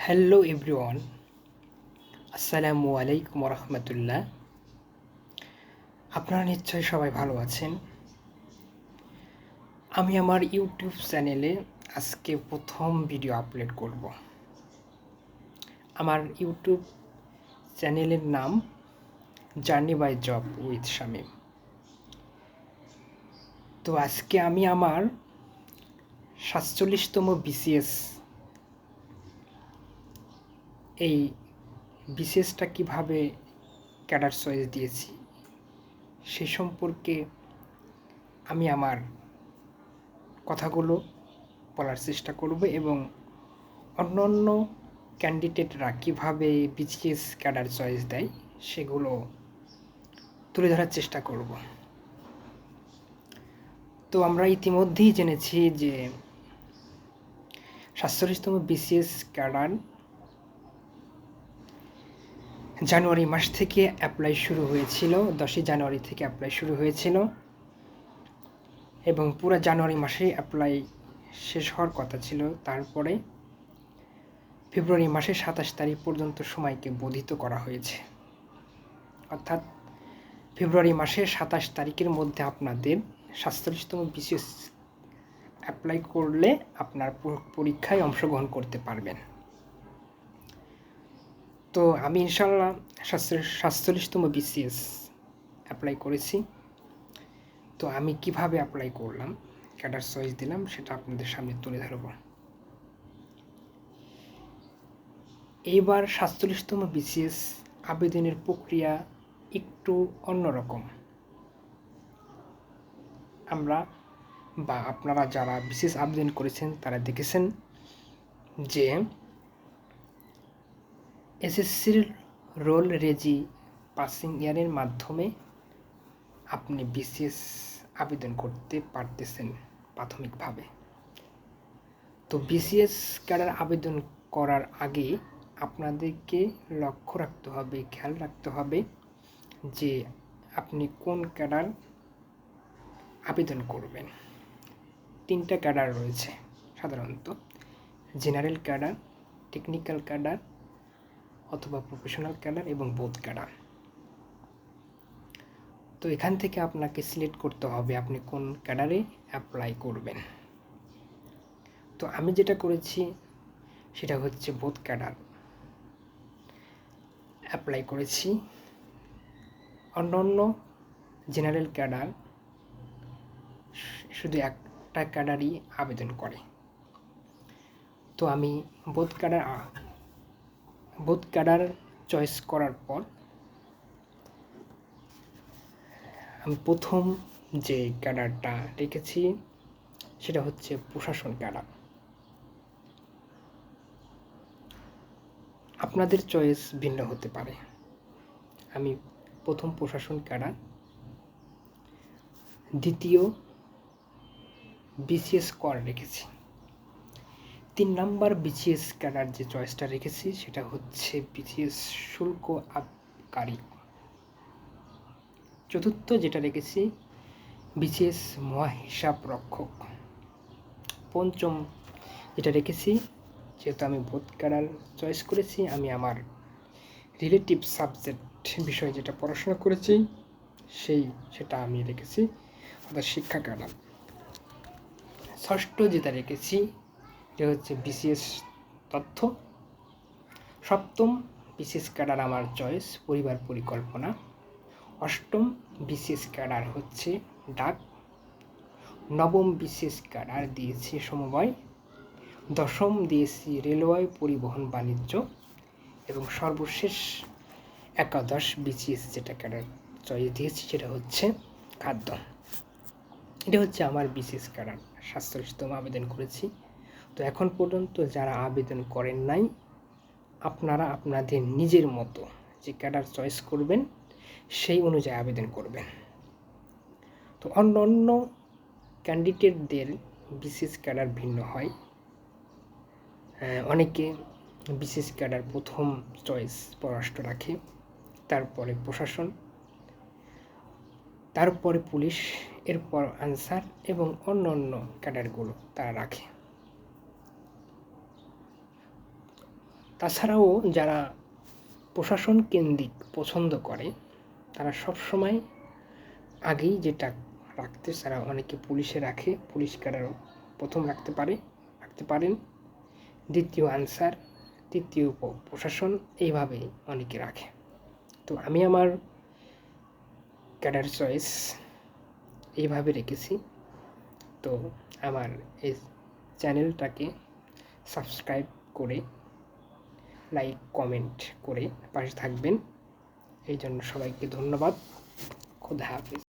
Hello everyone, আসসালামু আলাইকুম রহমতুল্লাহ। আপনারা নিশ্চয়ই সবাই ভালো আছেন। আমি আমার ইউটিউব চ্যানেলে আজকে প্রথম ভিডিও আপলোড করব। আমার ইউটিউব চ্যানেলের নাম journey by job with Shamim. তো আজকে আমি আমার 47তম বিসিএস এই বিসিএসটা কীভাবে ক্যাডার চয়েস দিয়েছি সে সম্পর্কে আমি আমার কথাগুলো বলার চেষ্টা করব এবং অন্যান্য ক্যান্ডিডেটরা কীভাবে বিসিএস ক্যাডার চয়েস দেয় সেগুলো তুলে ধরার চেষ্টা করব। তো আমরা ইতিমধ্যেই জেনেছি যে 47তম বিসিএস ক্যাডার জানুয়ারি মাস থেকে অ্যাপ্লাই শুরু হয়েছিল, 10ই জানুয়ারি থেকে অ্যাপ্লাই শুরু হয়েছিল এবং পুরো জানুয়ারি মাসে অ্যাপ্লাই শেষ হওয়ার কথা ছিল। তারপরে ফেব্রুয়ারি মাসের 27 তারিখ পর্যন্ত সময়কে বর্ধিত করা হয়েছে। অর্থাৎ ফেব্রুয়ারি মাসের 27 তারিখের মধ্যে আপনাদের 47তম বিসিএস অ্যাপ্লাই করলে আপনার পরীক্ষায় অংশগ্রহণ করতে পারবেন। তো আমি ইনশাল্লাহ 47তম বিসিএস অ্যাপ্লাই করেছি। তো আমি কিভাবে অ্যাপ্লাই করলাম, ক্যাডার চয়েস দিলাম, সেটা আপনাদের সামনে তুলে ধরব। এইবার 47তম বিসিএস আবেদনের প্রক্রিয়া একটু অন্যরকম। আমরা বা আপনারা যারা বিসিএস আবেদন করেছেন তারা দেখেছেন যে এসএসসির রোল রেজি পাসিং ইয়ারের মাধ্যমে আপনি বিসিএস আবেদন করতে পারতেছেন প্রাথমিকভাবে। তো বিসিএস ক্যাডার আবেদন করার আগে আপনাদেরকে লক্ষ্য রাখতে হবে, খেয়াল রাখতে হবে যে আপনি কোন ক্যাডার আবেদন করবেন। 3টা ক্যাডার রয়েছে সাধারণত: জেনারেল ক্যাডার, টেকনিক্যাল ক্যাডার অথবা প্রফেশনাল ক্যাডার এবং বোথ ক্যাডার। তো এখান থেকে আপনাকে সিলেক্ট করতে হবে আপনি কোন ক্যাডারে অ্যাপ্লাই করবেন। তো আমি যেটা করেছি সেটা হচ্ছে বোথ ক্যাডার অ্যাপ্লাই করেছি। অন্যান্য জেনারেল ক্যাডার শুধু একটা ক্যাডারই আবেদন করে। তো আমি বোথ ক্যাডার চয়েস করার পর আমি প্রথম যে ক্যাডারটা রেখেছি সেটা হচ্ছে প্রশাসন ক্যাডার। আপনাদের চয়েস ভিন্ন হতে পারে। আমি প্রথম প্রশাসন ক্যাডার, দ্বিতীয় বিসিএস কর রেখেছি। 3 নম্বর বিসিএস ক্যাডার যে চয়েসটা রেখেছি সেটা হচ্ছে বিসিএস শুল্ক আবকারী। চতুর্থ যেটা রেখেছি বিসিএস মহাহিসাব রক্ষক। পঞ্চম যেটা রেখেছি, যেহেতু আমি বোথ ক্যাডার চয়েস করেছি, আমি আমার রিলেটিভ সাবজেক্ট বিষয়ে যেটা পড়াশোনা করেছি সেটা আমি রেখেছি, অর্থাৎ শিক্ষা ক্যাডার। ষষ্ঠ যেটা রেখেছি এটা হচ্ছে বিসিএস তথ্য। সপ্তম বিসিএস ক্যাডার আমার চয়েস পরিবার পরিকল্পনা। অষ্টম বিসিএস ক্যাডার হচ্ছে ডাক। নবম বিসিএস ক্যাডার দিয়েছি সমবায়। দশম দিয়েছি রেলওয়ে পরিবহন বাণিজ্য এবং সর্বশেষ একাদশ বিসিএস যেটা ক্যাডার চয়েস দিয়েছি সেটা হচ্ছে খাদ্য। এটা হচ্ছে আমার বিসিএস ক্যাডার 47তম আবেদন করেছি। তো এখন পর্যন্ত যারা আবেদন করেন নাই, আপনারা আপনাদের নিজের মতো যে ক্যাডার চয়েস করবেন সেই অনুযায়ী আবেদন করবেন। তো অন্য ক্যান্ডিডেটদের বিসিএস ক্যাডার ভিন্ন হয়। অনেকে বিসিএস ক্যাডার প্রথম চয়েস পররাষ্ট্র রাখে, তারপরে প্রশাসন, তারপরে পুলিশ, এরপর আনসার এবং অন্য ক্যাডারগুলো তারা রাখে। তাছাড়াও যারা প্রশাসন কেন্দ্রিক পছন্দ করে তারা সবসময় আগেই যেটা রাখতে তারা অনেকে পুলিশে রাখে, পুলিশ ক্যাডারও প্রথম রাখতে পারেন, দ্বিতীয় আনসার, তৃতীয় প্রশাসন, এইভাবে অনেকে রাখে। তো আমি আমার ক্যাডার চয়েস এইভাবে রেখেছি। তো আমার এই চ্যানেলটাকে সাবস্ক্রাইব করে লাইক কমেন্ট করে পাশে থাকবেন, এই জন্য সবাইকে ধন্যবাদ। খোদা হাফেজ।